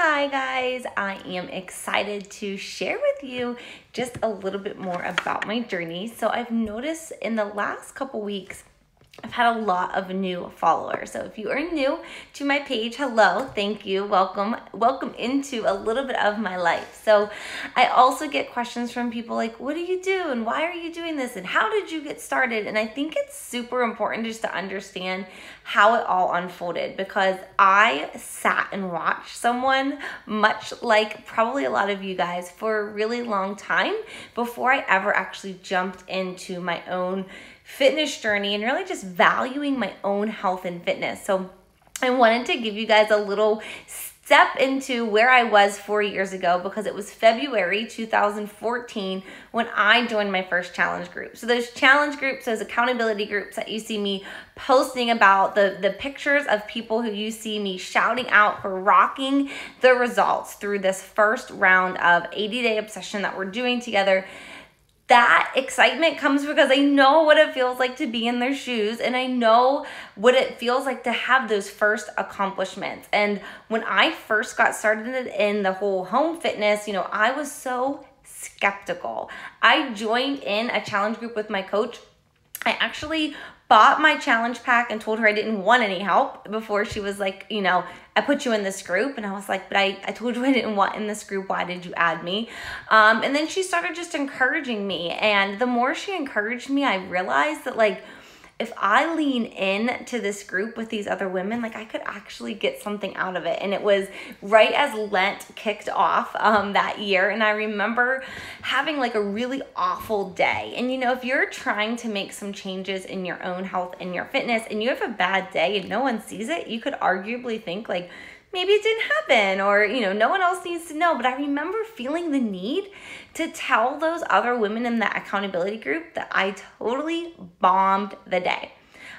Hi guys, I am excited to share with you just a little bit more about my journey. So I've noticed in the last couple weeks, I've had a lot of new followers. So if you are new to my page, hello, thank you, welcome into a little bit of my life. So I also get questions from people like, what do you do? And why are you doing this? And how did you get started? And I think it's super important just to understand how it all unfolded, because I sat and watched someone, much like probably a lot of you guys, for a really long time before I ever actually jumped into my own fitness journey and really just valuing my own health and fitness. So I wanted to give you guys a little step into where I was 4 years ago, because it was February 2014 when I joined my first challenge group. So those challenge groups, those accountability groups that you see me posting about, the pictures of people who you see me shouting out for rocking the results through this first round of 80-day obsession that we're doing together. That excitement comes because I know what it feels like to be in their shoes, and I know what it feels like to have those first accomplishments. And when I first got started in the whole home fitness, I was so skeptical. I joined in a challenge group with my coach. I actually bought my challenge pack and told her I didn't want any help before she was like, I put you in this group. And I was like, but I told you I didn't want in this group. Why did you add me? And then she started just encouraging me. And the more she encouraged me, I realized that if I lean in to this group with these other women, I could actually get something out of it. And it was right as Lent kicked off that year. And I remember having a really awful day. And if you're trying to make some changes in your own health and your fitness, and you have a bad day and no one sees it, you could arguably think maybe it didn't happen, or no one else needs to know. But I remember feeling the need to tell those other women in that accountability group that I totally bombed the day.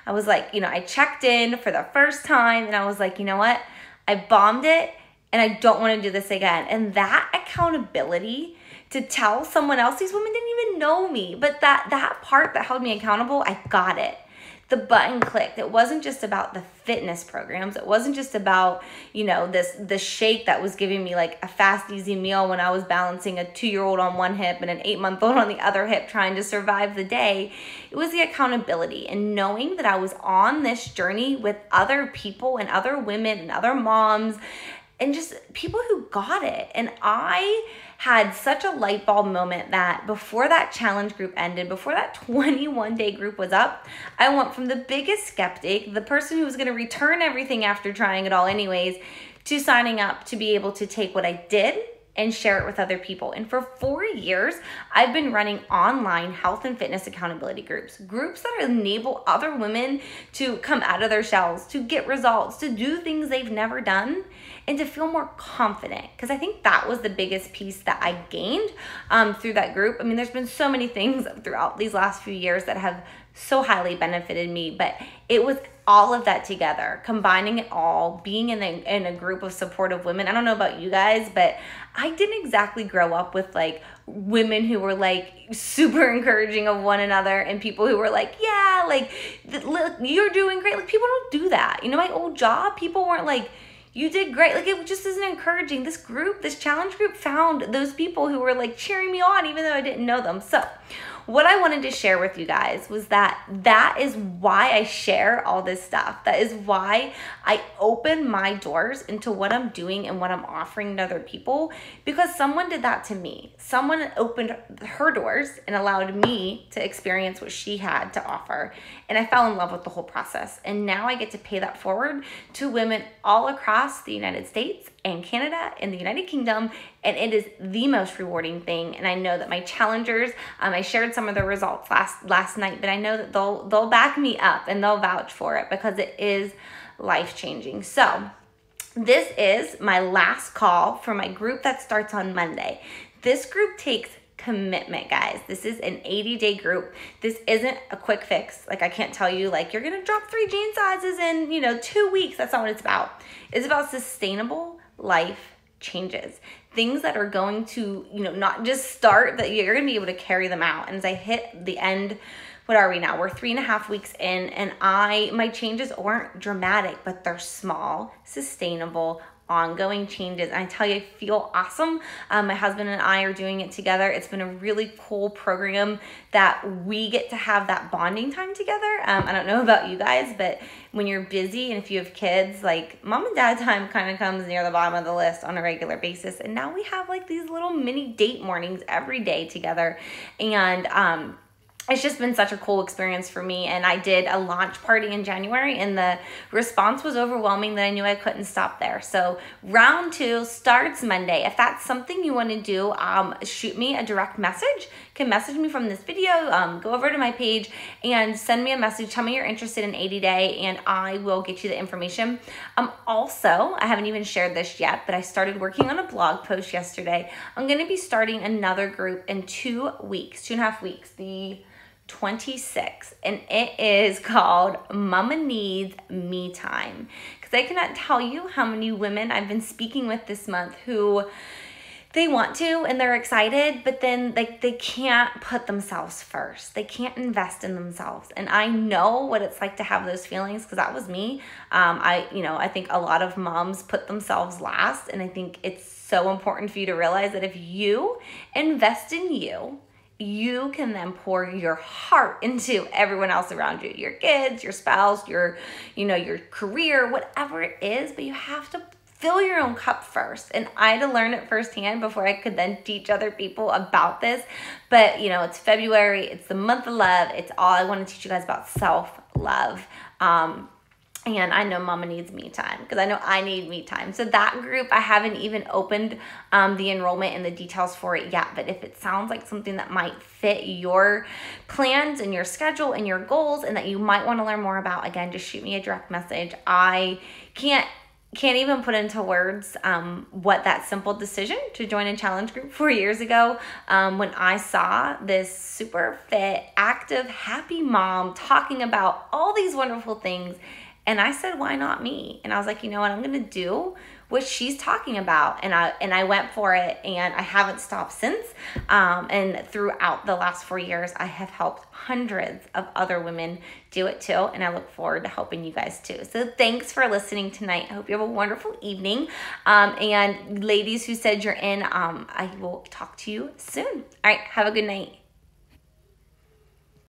I was like, I checked in for the first time and I was like, you know what? I bombed it and I don't want to do this again. And that accountability to tell someone else, these women didn't even know me, but that part that held me accountable, I got it. The button clicked. It wasn't just about the fitness programs. It wasn't just about, the shake that was giving me a fast, easy meal when I was balancing a 2-year-old on one hip and an 8-month-old on the other hip trying to survive the day. It was the accountability and knowing that I was on this journey with other people and other women and other moms and just people who got it. And I had such a light bulb moment that before that challenge group ended, before that 21-day group was up, I went from the biggest skeptic, the person who was going to return everything after trying it all anyways, to signing up to be able to take what I did and share it with other people. And for 4 years, I've been running online health and fitness accountability groups that enable other women to come out of their shells, to get results, to do things they've never done, and to feel more confident. Because I think that was the biggest piece that I gained through that group. I mean, there's been so many things throughout these last few years that have so highly benefited me, but it was all of that together, combining it all, being in a group of supportive women. I don't know about you guys, but I didn't exactly grow up with women who were super encouraging of one another, and people who were yeah, you're doing great. People don't do that. My old job, people weren't you did great. It just isn't encouraging. This challenge group found those people who were cheering me on, even though I didn't know them. So what I wanted to share with you guys was that is why I share all this stuff. That is why I open my doors into what I'm doing and what I'm offering to other people, because someone did that to me. Someone opened her doors and allowed me to experience what she had to offer. And I fell in love with the whole process. And now I get to pay that forward to women all across the United States and Canada and the United Kingdom, and it is the most rewarding thing. And I know that my challengers, I shared some of the results last night, but I know that they'll back me up and they'll vouch for it, because it is life-changing. So this is my last call for my group that starts on Monday. This group takes commitment, guys. This is an 80-day group. This isn't a quick fix. I can't tell you you're gonna drop 3 jean sizes in 2 weeks. That's not what it's about. It's about sustainable life changes, things that are going to not just start, that you're gonna be able to carry them out. And as I hit the end, what are we now? We're 3.5 weeks in, and my changes aren't dramatic, but they're small, sustainable, ongoing changes. And I tell you, I feel awesome. My husband and I are doing it together. It's been a really cool program that we get to have that bonding time together. I don't know about you guys, but when you're busy and if you have kids, like mom and dad time kind of comes near the bottom of the list on a regular basis. And now we have like these little mini date mornings every day together. And it's just been such a cool experience for me. And I did a launch party in January and the response was overwhelming that I knew I couldn't stop there. So round 2 starts Monday. If that's something you want to do, shoot me a direct message. You can message me from this video, go over to my page and send me a message. Tell me you're interested in 80 Day and I will get you the information. Also, I haven't even shared this yet, but I started working on a blog post yesterday. I'm going to be starting another group in 2 weeks, 2.5 weeks, the 26th, and it is called Mama Needs Me Time, because I cannot tell you how many women I've been speaking with this month who they want to and they're excited, but then like they can't put themselves first. They can't invest in themselves. And I know what it's like to have those feelings because that was me. I think a lot of moms put themselves last, and I think it's so important for you to realize that if you invest in you, you can then pour your heart into everyone else around you, your kids, your spouse, your career, whatever it is, but you have to fill your own cup first. And I had to learn it firsthand before I could then teach other people about this. But it's February, it's the month of love. It's all I want to teach you guys about self-love. And I know Mama needs me time because I know I need me time. So that group, I haven't even opened the enrollment and the details for it yet. But if it sounds like something that might fit your plans and your schedule and your goals and that you might want to learn more about, again, just shoot me a direct message. I can't even put into words what that simple decision to join a challenge group 4 years ago when I saw this super fit, active, happy mom talking about all these wonderful things. And I said, why not me? And I was like, you know what, I'm going to do what she's talking about. And I went for it, and I haven't stopped since. And throughout the last 4 years, I have helped hundreds of other women do it too. And I look forward to helping you guys too. So thanks for listening tonight. I hope you have a wonderful evening. And ladies who said you're in, I will talk to you soon. All right, have a good night.